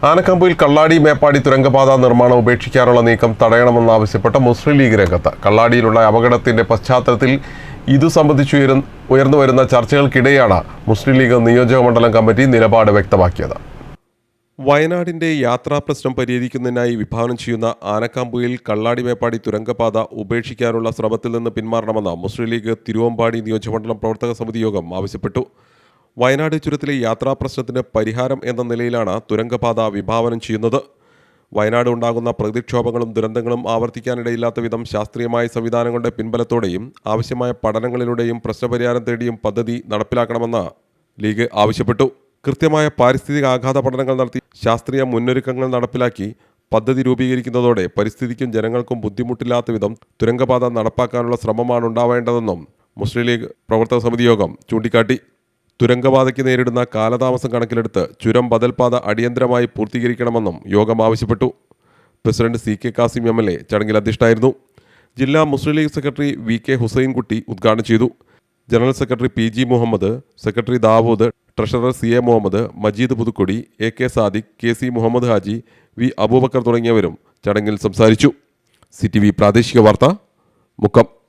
ആനക്കമ്പുയിൽ കള്ളാടി മേപ്പാടി തുരങ്കപാത നിർമ്മാണം ഉപേക്ഷിക്കാനുള്ള നീക്കം തടയണമെന്നാവശ്യപ്പെട്ട മുസ്ലിം ലീഗ് രംഗത്ത്. കള്ളാടിയിലുള്ള അപകടത്തിന്റെ പശ്ചാത്തലത്തിൽ ഇതു സംബന്ധിച്ച് ഉയർന്നുവരുന്ന ചർച്ചകൾക്കിടെയാണ് മുസ്ലിം ലീഗ് നിയോജകമണ്ഡലം കമ്മിറ്റി നിലപാട് വ്യക്തമാക്കിയത്. വയനാടിന്റെ യാത്രാ പ്രശ്നം പരിഹരിക്കുന്നതിനായി വിഭാവനം ചെയ്യുന്ന ആനക്കാമ്പുയിൽ കള്ളാടി മേപ്പാടി തുരങ്കപാത ഉപേക്ഷിക്കാനുള്ള ശ്രമത്തിൽ നിന്ന് പിന്മാറണമെന്ന് മുസ്ലിം ലീഗ് തിരുവമ്പാടി നിയോജകമണ്ഡലം പ്രവർത്തക സമിതി യോഗം ആവശ്യപ്പെട്ടു. വയനാട് ചുരത്തിലെ യാത്രാ പ്രശ്നത്തിന് പരിഹാരം എന്ന നിലയിലാണ് തുരങ്കപാത വിഭാവനം ചെയ്യുന്നത്. വയനാട് ഉണ്ടാകുന്ന പ്രകൃതിക്ഷോഭങ്ങളും ദുരന്തങ്ങളും ആവർത്തിക്കാനിടയില്ലാത്ത വിധം ശാസ്ത്രീയമായ സംവിധാനങ്ങളുടെ പിൻബലത്തോടെയും ആവശ്യമായ പഠനങ്ങളിലൂടെയും പ്രശ്നപരിഹാരം തേടിയും പദ്ധതി നടപ്പിലാക്കണമെന്ന് ലീഗ് ആവശ്യപ്പെട്ടു. കൃത്യമായ പാരിസ്ഥിതിക ആഘാത പഠനങ്ങൾ നടത്തി ശാസ്ത്രീയ മുന്നൊരുക്കങ്ങൾ നടപ്പിലാക്കി പദ്ധതി രൂപീകരിക്കുന്നതോടെ പരിസ്ഥിതിക്കും ജനങ്ങൾക്കും ബുദ്ധിമുട്ടില്ലാത്ത വിധം തുരങ്കപാത നടപ്പാക്കാനുള്ള ശ്രമമാണ് ഉണ്ടാവേണ്ടതെന്നും മുസ്ലിം ലീഗ് പ്രവർത്തക സമിതി യോഗം ചൂണ്ടിക്കാട്ടി. തുരങ്കപാതയ്ക്ക് നേരിടുന്ന കാലതാമസം കണക്കിലെടുത്ത് ചുരം ബദൽപാത അടിയന്തരമായി പൂർത്തീകരിക്കണമെന്നും യോഗം ആവശ്യപ്പെട്ടു. പ്രസിഡന്റ് CK കാസിം MLA ചടങ്ങിൽ അധ്യക്ഷനായിരുന്നു. ജില്ലാ Muslim League secretary VK Husainkutty ഉദ്ഘാടനം ചെയ്തു. General secretary PG Muhammad, secretary Dawood, treasurer CA Muhammad, Majeed Puthukkodi, AK Sadiq, KC Muhammad Haji, V Aboobacker തുടങ്ങിയവരും ചടങ്ങിൽ സംസാരിച്ചു. CTV പ്രാദേശിക വാർത്ത, മുക്കം.